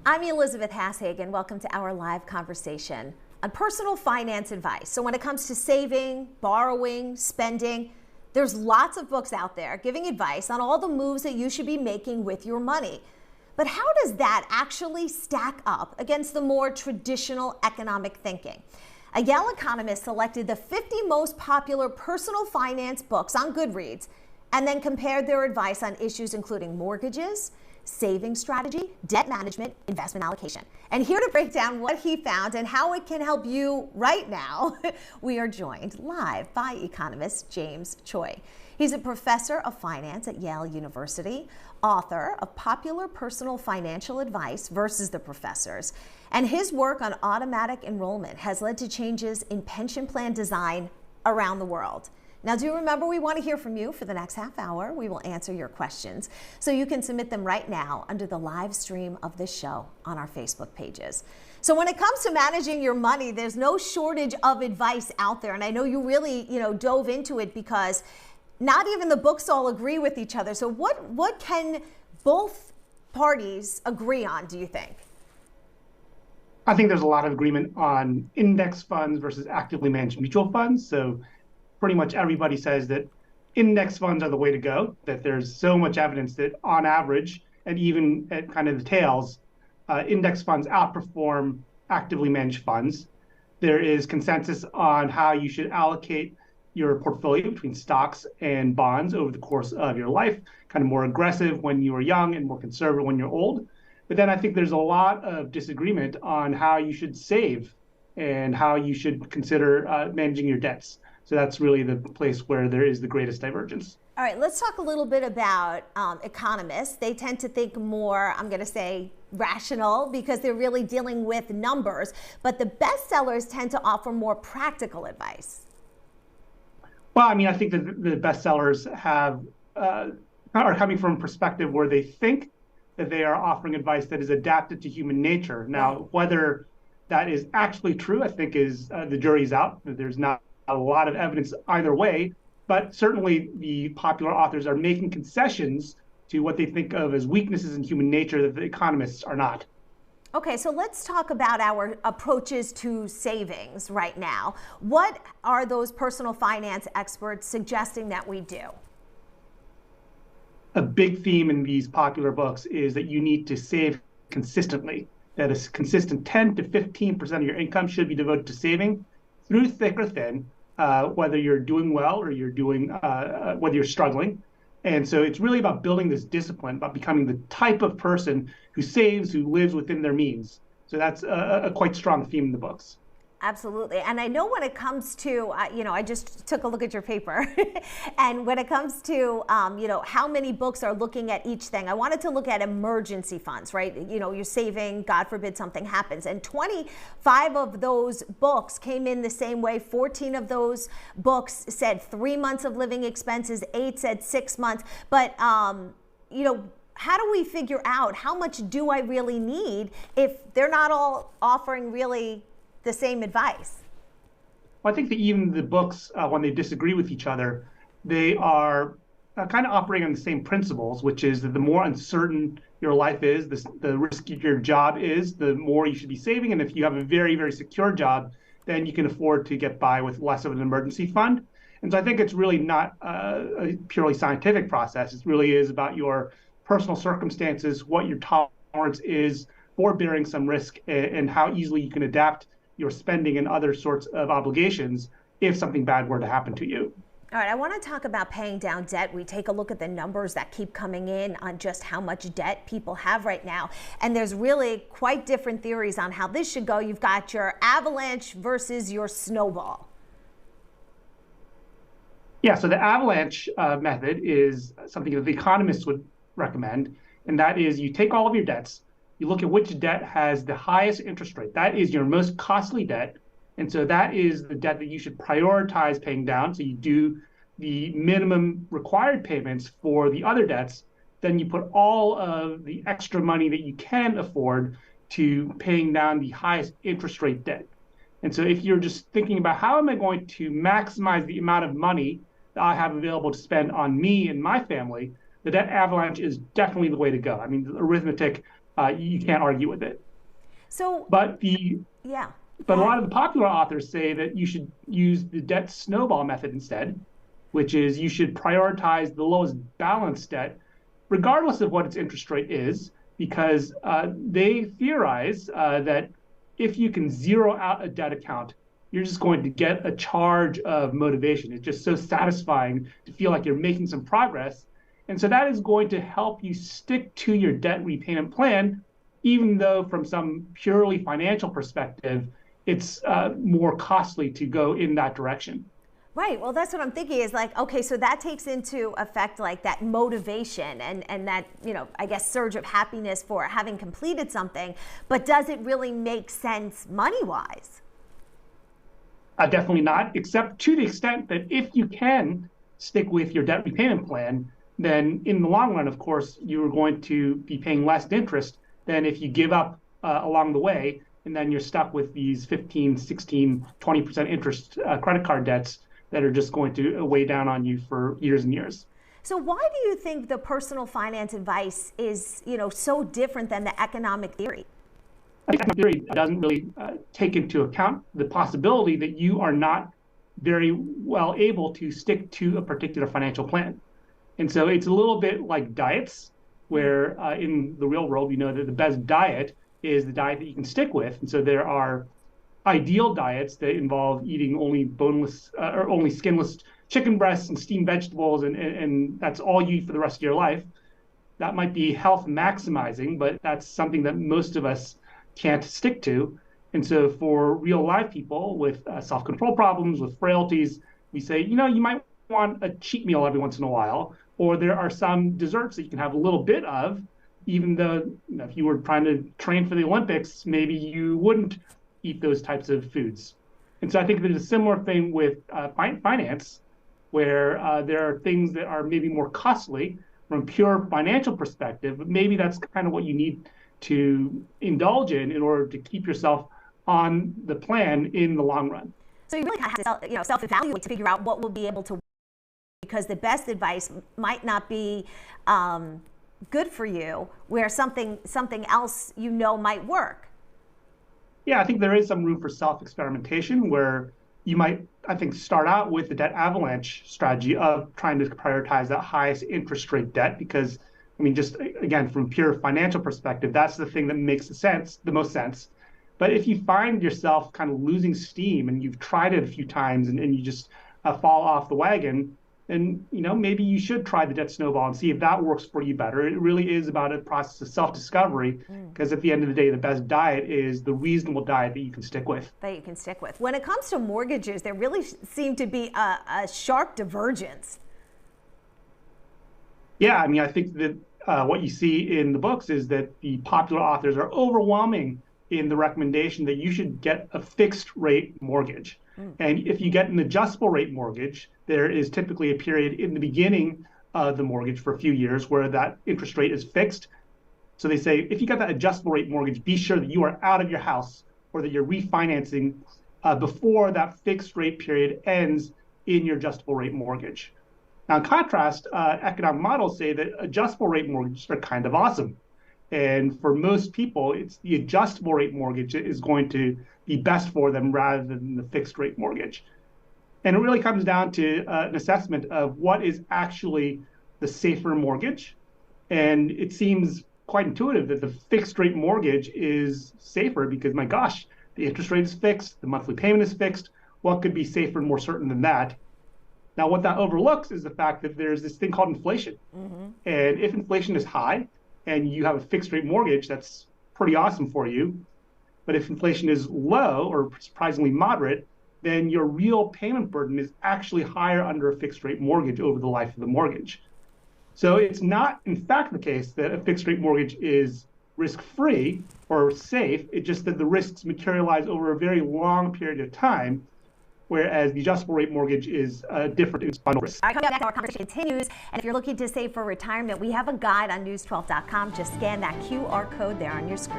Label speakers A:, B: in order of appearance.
A: I'm Elizabeth Hasshagen. Welcome to our live conversation on personal finance advice. So when it comes to saving, borrowing, spending, there's lots of books out there giving advice on all the moves that you should be making with your money. But how does that actually stack up against the more traditional economic thinking? A Yale economist selected the 50 most popular personal finance books on Goodreads and then compared their advice on issues including mortgages, saving strategy, debt management, investment allocation. And here to break down what he found and how it can help you right now, we are joined live by economist James Choi. He's a professor of finance at Yale University, author of Popular Personal Financial Advice versus the Professors, and his work on automatic enrollment has led to changes in pension plan design around the world. Now, do remember, we want to hear from you for the next half hour. We will answer your questions. So you can submit them right now under the live stream of this show on our Facebook pages. So when it comes to managing your money, there's no shortage of advice out there. And I know you really, dove into it because not even the books all agree with each other. So what can both parties agree on, do you think?
B: I think there's a lot of agreement on index funds versus actively managed mutual funds. So pretty much everybody says that index funds are the way to go, that there's so much evidence that on average, and even at kind of the tails, index funds outperform actively managed funds. There is consensus on how you should allocate your portfolio between stocks and bonds over the course of your life, kind of more aggressive when you are young and more conservative when you're old. But then I think there's a lot of disagreement on how you should save and how you should consider managing your debts. So that's really the place where there is the greatest divergence.
A: All right, let's talk a little bit about economists. They tend to think more, I'm going to say, rational because they're really dealing with numbers. But the bestsellers tend to offer more practical advice.
B: Well, I mean, I think that the bestsellers are coming from a perspective where they think that they are offering advice that is adapted to human nature. Now, whether that is actually true, I think is the jury's out. There's not a lot of evidence either way, but certainly the popular authors are making concessions to what they think of as weaknesses in human nature that the economists are not.
A: Okay, so let's talk about our approaches to savings right now. What are those personal finance experts suggesting that we do?
B: A big theme in these popular books is that you need to save consistently, that a consistent 10 to 15% of your income should be devoted to saving through thick or thin, whether you're doing well or whether you're struggling. And so it's really about building this discipline, about becoming the type of person who saves, who lives within their means. So that's a quite strong theme in the books.
A: Absolutely. And I know when it comes to, I just took a look at your paper. And when it comes to, how many books are looking at each thing, I wanted to look at emergency funds, right? You're saving, God forbid something happens. And 25 of those books came in the same way. 14 of those books said 3 months of living expenses, 8 said 6 months. But, how do we figure out how much do I really need if they're not all offering really the same advice?
B: Well, I think that even the books, when they disagree with each other, they are kind of operating on the same principles, which is that the more uncertain your life is, the riskier your job is, the more you should be saving. And if you have a very, very secure job, then you can afford to get by with less of an emergency fund. And so I think it's really not a purely scientific process. It really is about your personal circumstances, what your tolerance is for bearing some risk, and how easily you can adapt your spending and other sorts of obligations if something bad were to happen to you.
A: All right, I want to talk about paying down debt. We take a look at the numbers that keep coming in on just how much debt people have right now. And there's really quite different theories on how this should go. You've got your avalanche versus your snowball.
B: Yeah, so the avalanche method is something that the economists would recommend. And that is you take all of your debts, you look at which debt has the highest interest rate. That is your most costly debt. And so that is the debt that you should prioritize paying down. So you do the minimum required payments for the other debts. Then you put all of the extra money that you can afford to paying down the highest interest rate debt. And so if you're just thinking about how am I going to maximize the amount of money that I have available to spend on me and my family, the debt avalanche is definitely the way to go. I mean, the arithmetic you can't argue with it.
A: So,
B: But
A: yeah, go
B: but a
A: ahead.
B: lot of the popular authors say that you should use the debt snowball method instead, which is you should prioritize the lowest balance debt, regardless of what its interest rate is, because they theorize that if you can zero out a debt account, you're just going to get a charge of motivation. It's just so satisfying to feel like you're making some progress. And so that is going to help you stick to your debt repayment plan, even though from some purely financial perspective, it's more costly to go in that direction.
A: Right. Well, that's what I'm thinking is like, okay, so that takes into effect like that motivation and that, I guess surge of happiness for having completed something. But does it really make sense money wise?
B: Definitely not, except to the extent that if you can stick with your debt repayment plan, then in the long run, of course, you're going to be paying less interest than if you give up along the way, and then you're stuck with these 15, 16, 20% interest credit card debts that are just going to weigh down on you for years and years.
A: So why do you think the personal finance advice is, so different than the economic theory?
B: I think economic theory doesn't really take into account the possibility that you are not very well able to stick to a particular financial plan. And so it's a little bit like diets, where in the real world, we know that the best diet is the diet that you can stick with. And so there are ideal diets that involve eating only boneless or only skinless chicken breasts and steamed vegetables, and that's all you eat for the rest of your life. That might be health maximizing, but that's something that most of us can't stick to. And so for real life people with self-control problems, with frailties, we say, you might want a cheat meal every once in a while, or there are some desserts that you can have a little bit of, even though if you were trying to train for the Olympics, maybe you wouldn't eat those types of foods. And so I think there's a similar thing with finance, where there are things that are maybe more costly from a pure financial perspective, but maybe that's kind of what you need to indulge in order to keep yourself on the plan in the long run.
A: So you really have to self-evaluate to figure out what will be able to work, because the best advice might not be good for you, where something else might work.
B: Yeah, I think there is some room for self-experimentation where you might, I think, start out with the debt avalanche strategy of trying to prioritize that highest interest rate debt, because just again, from pure financial perspective, that's the thing that makes the most sense. But if you find yourself kind of losing steam and you've tried it a few times and you just fall off the wagon, then maybe you should try the debt snowball and see if that works for you better. It really is about a process of self-discovery, because at the end of the day, the best diet is the reasonable diet that you can stick with.
A: When it comes to mortgages, there really seem to be a sharp divergence.
B: Yeah, I think that what you see in the books is that the popular authors are overwhelming in the recommendation that you should get a fixed rate mortgage. And if you get an adjustable rate mortgage, there is typically a period in the beginning of the mortgage for a few years where that interest rate is fixed. So they say, if you got that adjustable rate mortgage, be sure that you are out of your house or that you're refinancing before that fixed rate period ends in your adjustable rate mortgage. Now, in contrast, economic models say that adjustable rate mortgages are kind of awesome. And for most people, it's the adjustable rate mortgage that is going to be best for them rather than the fixed rate mortgage. And it really comes down to an assessment of what is actually the safer mortgage. And it seems quite intuitive that the fixed rate mortgage is safer because, my gosh, the interest rate is fixed, the monthly payment is fixed. What could be safer and more certain than that? Now, what that overlooks is the fact that there's this thing called inflation. And if inflation is high and you have a fixed rate mortgage, that's pretty awesome for you. But if inflation is low or surprisingly moderate, then your real payment burden is actually higher under a fixed rate mortgage over the life of the mortgage. So it's not, in fact, the case that a fixed rate mortgage is risk-free or safe. It's just that the risks materialize over a very long period of time, whereas the adjustable rate mortgage is different. It's bundle risk.
A: All right, coming up next, our conversation continues. And if you're looking to save for retirement, we have a guide on news12.com. Just scan that QR code there on your screen.